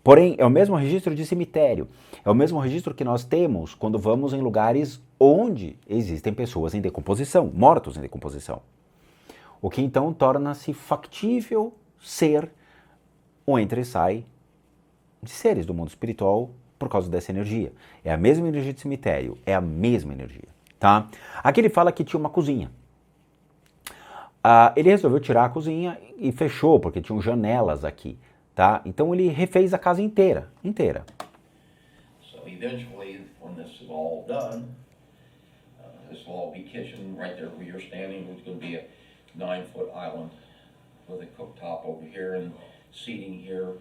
Porém, é o mesmo registro de cemitério, é o mesmo registro que nós temos quando vamos em lugares onde existem pessoas em decomposição, mortos em decomposição. O que então torna-se factível ser o entra e sai de seres do mundo espiritual por causa dessa energia. É a mesma energia de cemitério, é a mesma energia, tá? Aqui ele fala que tinha uma cozinha. Ele resolveu tirar a cozinha e fechou, porque tinham janelas aqui, tá? Então ele refez a casa inteira. So eventually, when this is all done, this will all be kitchen right there where you're standing. There's going to be a 9-foot island with a cooktop over here and seating here.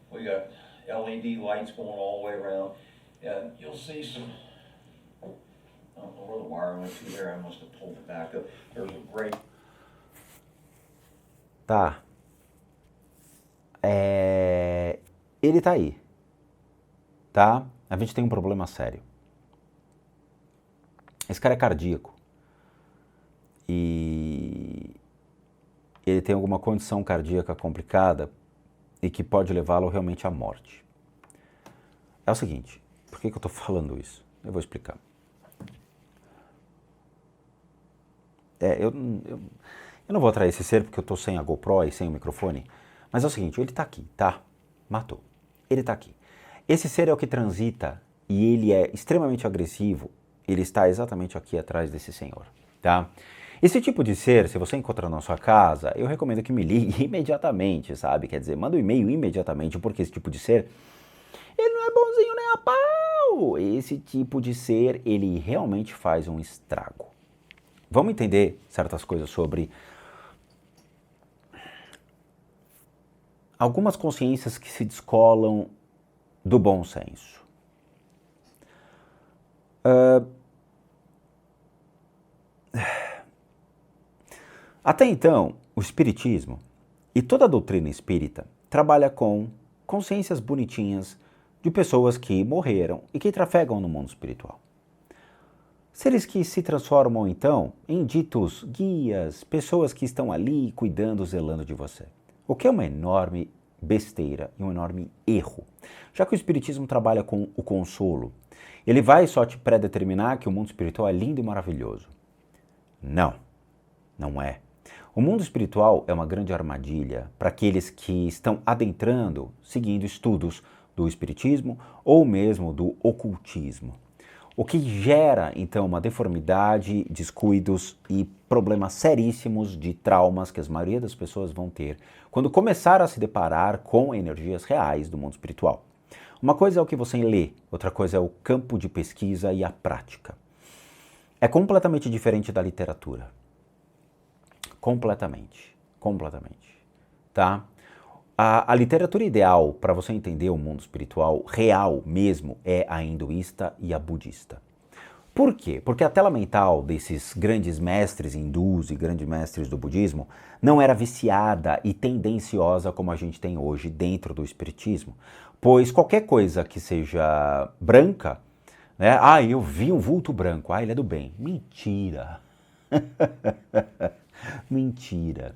We got LED lights going all the way around, and you'll see some. I don't know where the wire went to there. I must have pulled it back up. There's a great. Tá. Ele tá aí. Tá? A gente tem um problema sério. Esse cara é cardíaco. E ele tem alguma condição cardíaca complicada e que pode levá-lo realmente à morte. É o seguinte, por que eu tô falando isso? Eu vou explicar. Eu não vou atrair esse ser porque eu tô sem a GoPro e sem o microfone, mas é o seguinte, ele tá aqui, tá? Matou. Ele tá aqui. Esse ser é o que transita e ele é extremamente agressivo, ele está exatamente aqui atrás desse senhor, tá? Esse tipo de ser, se você encontrar na sua casa, eu recomendo que me ligue imediatamente, sabe? Quer dizer, manda um e-mail imediatamente, porque esse tipo de ser, ele não é bonzinho nem a pau! Esse tipo de ser, ele realmente faz um estrago. vamos entender certas coisas sobre algumas consciências que se descolam do bom senso. Até então, o espiritismo e toda a doutrina espírita trabalha com consciências bonitinhas de pessoas que morreram e que trafegam no mundo espiritual. Seres que se transformam, então, em ditos guias, pessoas que estão ali cuidando, zelando de você. O que é uma enorme besteira e um enorme erro. Já que o espiritismo trabalha com o consolo, ele vai só te predeterminar que o mundo espiritual é lindo e maravilhoso. Não, não é. O mundo espiritual é uma grande armadilha para aqueles que estão adentrando, seguindo estudos do espiritismo ou mesmo do ocultismo. O que gera, então, uma deformidade, descuidos e problemas seríssimos de traumas que a maioria das pessoas vão ter quando começar a se deparar com energias reais do mundo espiritual. Uma coisa é o que você lê, outra coisa é o campo de pesquisa e a prática. É completamente diferente da literatura. Completamente, tá? A literatura ideal para você entender o mundo espiritual real mesmo é a hinduísta e a budista. Por quê? Porque a tela mental desses grandes mestres hindus e grandes mestres do budismo não era viciada e tendenciosa como a gente tem hoje dentro do espiritismo. Pois qualquer coisa que seja branca, né? Ah, eu vi um vulto branco, ah, ele é do bem. Mentira. Mentira,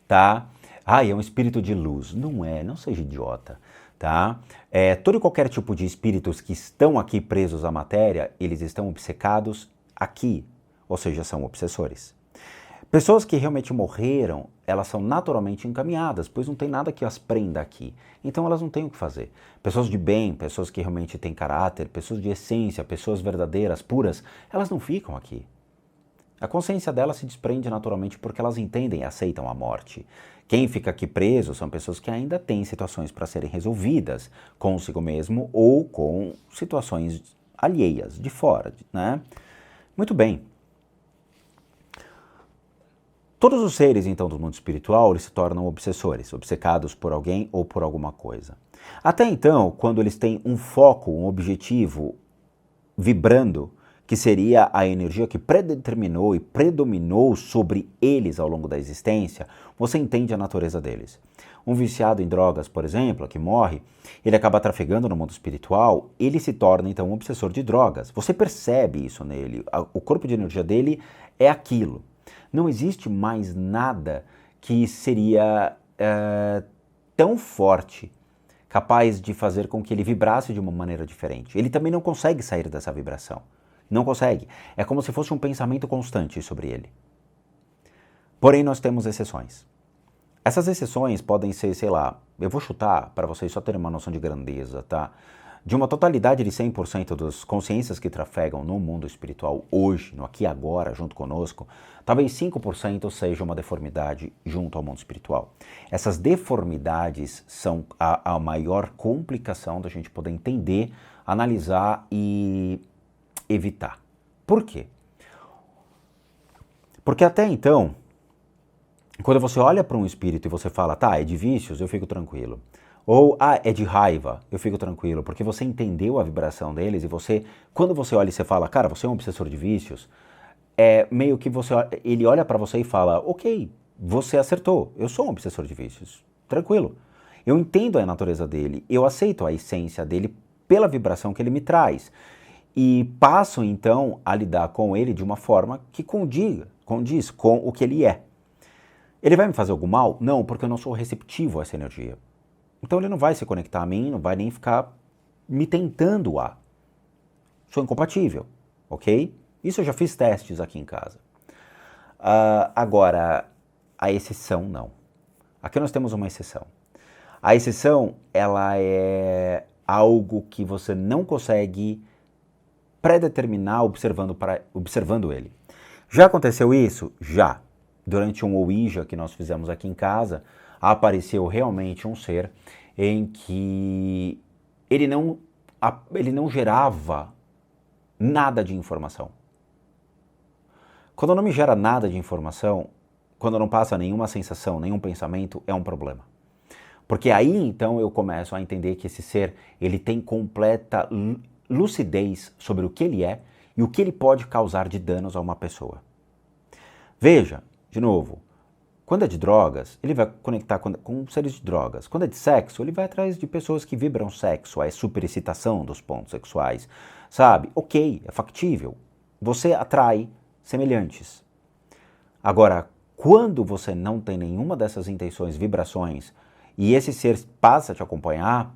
tá? Ah, é um espírito de luz. Não é, não seja idiota, tá? Todo e qualquer tipo de espíritos que estão aqui presos à matéria, eles estão obcecados aqui, ou seja, são obsessores. Pessoas que realmente morreram, elas são naturalmente encaminhadas, pois não tem nada que as prenda aqui. Então elas não têm o que fazer. Pessoas de bem, pessoas que realmente têm caráter, pessoas de essência, pessoas verdadeiras, puras, elas não ficam aqui. A consciência delas se desprende naturalmente porque elas entendem e aceitam a morte. Quem fica aqui preso são pessoas que ainda têm situações para serem resolvidas consigo mesmo ou com situações alheias, de fora, né? Muito bem. Todos os seres, então, do mundo espiritual, eles se tornam obsessores, obcecados por alguém ou por alguma coisa. Até então, quando eles têm um foco, um objetivo vibrando, que seria a energia que predeterminou e predominou sobre eles ao longo da existência, você entende a natureza deles. Um viciado em drogas, por exemplo, que morre, ele acaba trafegando no mundo espiritual, ele se torna então um obsessor de drogas. Você percebe isso nele, o corpo de energia dele é aquilo. Não existe mais nada que seria tão forte, capaz de fazer com que ele vibrasse de uma maneira diferente. Ele também não consegue sair dessa vibração. Não consegue. É como se fosse um pensamento constante sobre ele. Porém, nós temos exceções. Essas exceções podem ser, sei lá, eu vou chutar para vocês só terem uma noção de grandeza, tá? De uma totalidade de 100% das consciências que trafegam no mundo espiritual hoje, no aqui e agora, junto conosco, talvez 5% seja uma deformidade junto ao mundo espiritual. Essas deformidades são a maior complicação da gente poder entender, analisar e evitar. Por quê? Porque até então, quando você olha para um espírito e você fala, tá, é de vícios, eu fico tranquilo. Ou, é de raiva, eu fico tranquilo, porque você entendeu a vibração deles e você, quando você olha e você fala, cara, você é um obsessor de vícios, é meio que ele olha para você e fala, ok, você acertou, eu sou um obsessor de vícios, tranquilo. Eu entendo a natureza dele, eu aceito a essência dele pela vibração que ele me traz. E passo, então, a lidar com ele de uma forma que condiz com o que ele é. Ele vai me fazer algum mal? Não, porque eu não sou receptivo a essa energia. Então ele não vai se conectar a mim, não vai nem ficar me tentando a. Sou incompatível, ok? Isso eu já fiz testes aqui em casa. Agora, a exceção não. Aqui nós temos uma exceção. A exceção, ela é algo que você não consegue predeterminar observando ele. Já aconteceu isso? Já. Durante um Ouija que nós fizemos aqui em casa, apareceu realmente um ser em que ele não gerava nada de informação. Quando não me gera nada de informação, quando não passa nenhuma sensação, nenhum pensamento, é um problema. Porque aí, então, eu começo a entender que esse ser, ele tem completa lucidez sobre o que ele é e o que ele pode causar de danos a uma pessoa. Veja, de novo, quando é de drogas, ele vai conectar com seres de drogas. Quando é de sexo, ele vai atrás de pessoas que vibram sexo, a superexcitação dos pontos sexuais, sabe? Ok, é factível. Você atrai semelhantes. Agora, quando você não tem nenhuma dessas intenções, vibrações, e esse ser passa a te acompanhar,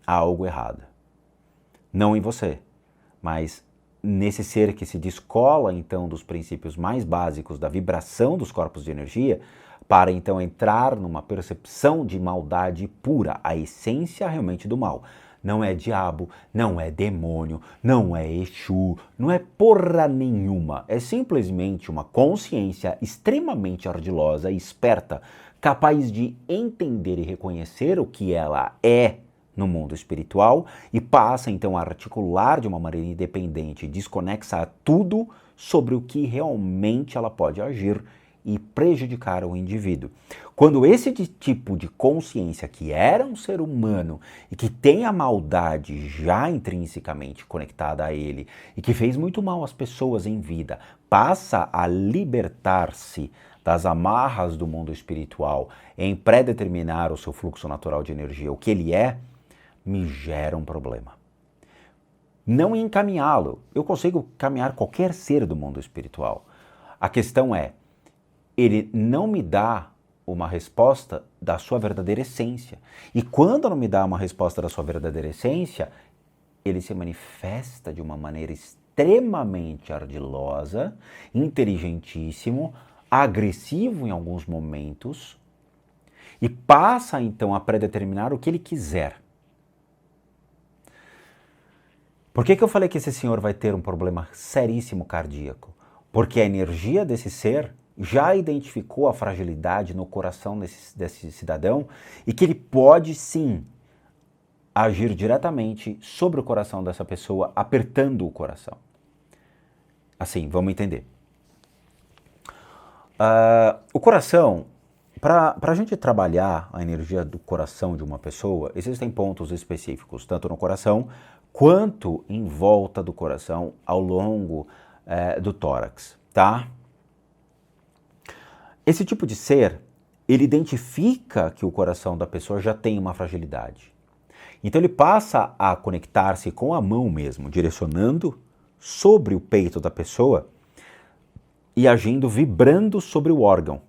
há algo errado. Não em você, mas nesse ser que se descola, então, dos princípios mais básicos da vibração dos corpos de energia, para, então, entrar numa percepção de maldade pura, a essência realmente do mal. Não é diabo, não é demônio, não é Exu, não é porra nenhuma. É simplesmente uma consciência extremamente ardilosa e esperta, capaz de entender e reconhecer o que ela é no mundo espiritual e passa então a articular de uma maneira independente, desconexa a tudo sobre o que realmente ela pode agir e prejudicar o indivíduo. Quando esse tipo de consciência, que era um ser humano e que tem a maldade já intrinsecamente conectada a ele e que fez muito mal às pessoas em vida, passa a libertar-se das amarras do mundo espiritual em pré-determinar o seu fluxo natural de energia, o que ele é, me gera um problema. Não encaminhá-lo. Eu consigo caminhar qualquer ser do mundo espiritual. A questão é, ele não me dá uma resposta da sua verdadeira essência. E quando não me dá uma resposta da sua verdadeira essência, ele se manifesta de uma maneira extremamente ardilosa, inteligentíssimo, agressivo em alguns momentos, e passa então a predeterminar o que ele quiser. Por que eu falei que esse senhor vai ter um problema seríssimo cardíaco? Porque a energia desse ser já identificou a fragilidade no coração desse cidadão e que ele pode sim agir diretamente sobre o coração dessa pessoa, apertando o coração. Assim, vamos entender. O coração, para a gente trabalhar a energia do coração de uma pessoa, existem pontos específicos, tanto no coração quanto em volta do coração, ao longo do tórax, tá? Esse tipo de ser, ele identifica que o coração da pessoa já tem uma fragilidade. Então ele passa a conectar-se com a mão mesmo, direcionando sobre o peito da pessoa e agindo, vibrando sobre o órgão.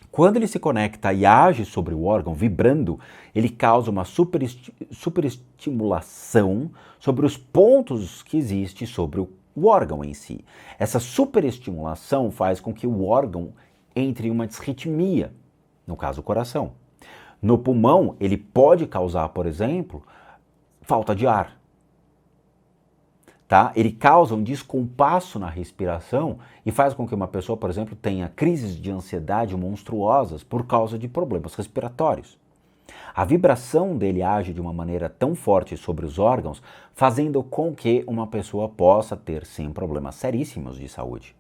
Quando ele se conecta e age sobre o órgão, vibrando, ele causa uma superestimulação sobre os pontos que existem sobre o órgão em si. Essa superestimulação faz com que o órgão entre em uma disritmia, no caso o coração. No pulmão, ele pode causar, por exemplo, falta de ar. Tá? Ele causa um descompasso na respiração e faz com que uma pessoa, por exemplo, tenha crises de ansiedade monstruosas por causa de problemas respiratórios. A vibração dele age de uma maneira tão forte sobre os órgãos, fazendo com que uma pessoa possa ter, sim, problemas seríssimos de saúde.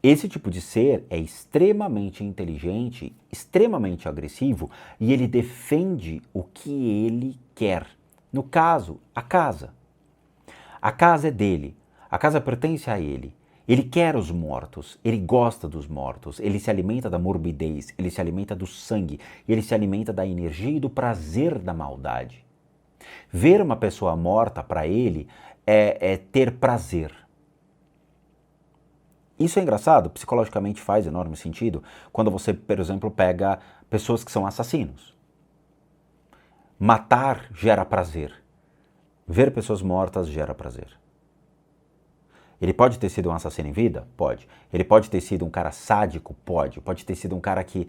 Esse tipo de ser é extremamente inteligente, extremamente agressivo e ele defende o que ele quer. No caso, a casa. A casa é dele, a casa pertence a ele. Ele quer os mortos, ele gosta dos mortos, ele se alimenta da morbidez, ele se alimenta do sangue, ele se alimenta da energia e do prazer da maldade. Ver uma pessoa morta para ele é ter prazer. Isso é engraçado, psicologicamente faz enorme sentido quando você, por exemplo, pega pessoas que são assassinos. Matar gera prazer. Ver pessoas mortas gera prazer. Ele pode ter sido um assassino em vida? Pode. Ele pode ter sido um cara sádico? Pode. Pode ter sido um cara que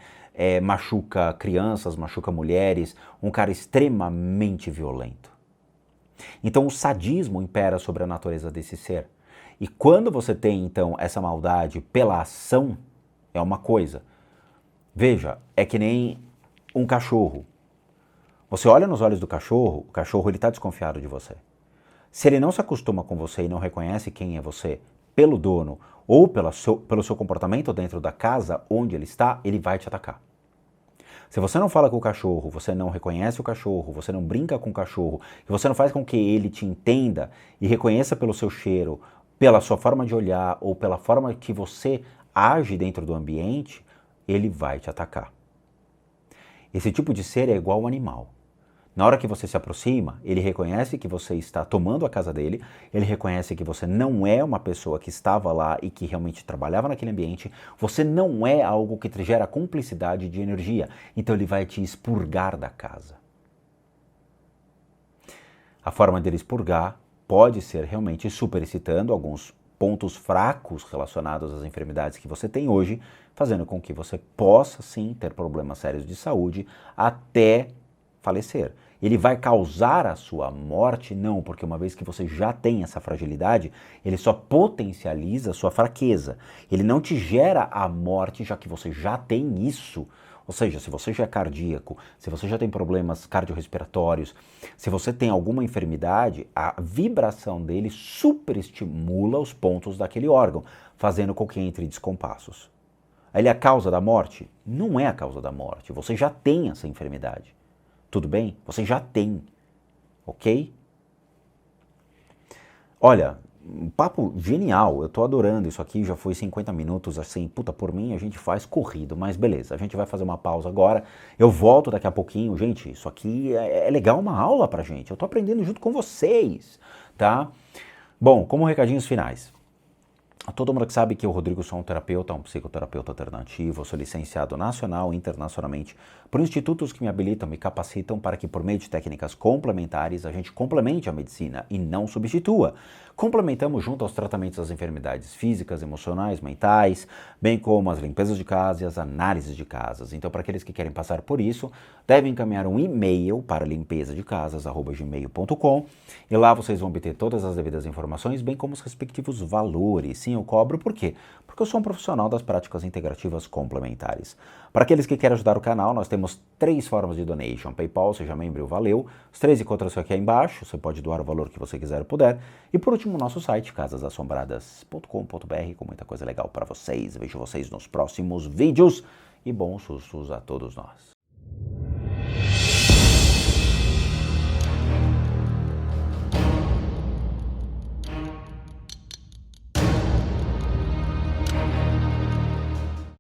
machuca crianças, machuca mulheres, um cara extremamente violento. Então o sadismo impera sobre a natureza desse ser. E quando você tem, então, essa maldade pela ação, é uma coisa. Veja, é que nem um cachorro. Você olha nos olhos do cachorro, o cachorro está desconfiado de você. Se ele não se acostuma com você e não reconhece quem é você, pelo dono ou pelo seu comportamento dentro da casa onde ele está, ele vai te atacar. Se você não fala com o cachorro, você não reconhece o cachorro, você não brinca com o cachorro, e você não faz com que ele te entenda e reconheça pelo seu cheiro, pela sua forma de olhar ou pela forma que você age dentro do ambiente, ele vai te atacar. Esse tipo de ser é igual ao animal. Na hora que você se aproxima, ele reconhece que você está tomando a casa dele, ele reconhece que você não é uma pessoa que estava lá e que realmente trabalhava naquele ambiente, você não é algo que te gera cumplicidade de energia, então ele vai te expurgar da casa. A forma dele expurgar pode ser realmente superexcitando alguns pontos fracos relacionados às enfermidades que você tem hoje, fazendo com que você possa sim ter problemas sérios de saúde até falecer. Ele vai causar a sua morte? Não, porque uma vez que você já tem essa fragilidade, ele só potencializa a sua fraqueza. Ele não te gera a morte, já que você já tem isso. Ou seja, se você já é cardíaco, se você já tem problemas cardiorrespiratórios, se você tem alguma enfermidade, a vibração dele superestimula os pontos daquele órgão, fazendo com que entre descompassos. Ele é a causa da morte? Não é a causa da morte. Você já tem essa enfermidade. Tudo bem? Você já tem, ok? Olha, um papo genial, eu tô adorando isso aqui, já foi 50 minutos, assim, puta, por mim a gente faz corrido, mas beleza, a gente vai fazer uma pausa agora, eu volto daqui a pouquinho, gente, isso aqui é legal, uma aula pra gente, eu tô aprendendo junto com vocês, tá? Bom, como recadinhos finais. Todo mundo que sabe que eu, Rodrigo, sou um terapeuta, um psicoterapeuta alternativo, sou licenciado nacional e internacionalmente por institutos que me habilitam, me capacitam para que por meio de técnicas complementares a gente complemente a medicina e não substitua. Complementamos junto aos tratamentos das enfermidades físicas, emocionais, mentais, bem como as limpezas de casa e as análises de casas. Então, para aqueles que querem passar por isso, devem encaminhar um e-mail para limpezadecasas@gmail.com e lá vocês vão obter todas as devidas informações, bem como os respectivos valores. Sim, eu cobro, por quê? Porque eu sou um profissional das práticas integrativas complementares. Para aqueles que querem ajudar o canal, nós temos 3 formas de donation: PayPal, seja membro, valeu. Os 3 encontram-se aqui embaixo, você pode doar o valor que você quiser ou puder. E por último, o nosso site, casasassombradas.com.br, com muita coisa legal para vocês. Vejo vocês nos próximos vídeos e bons sustos a todos nós.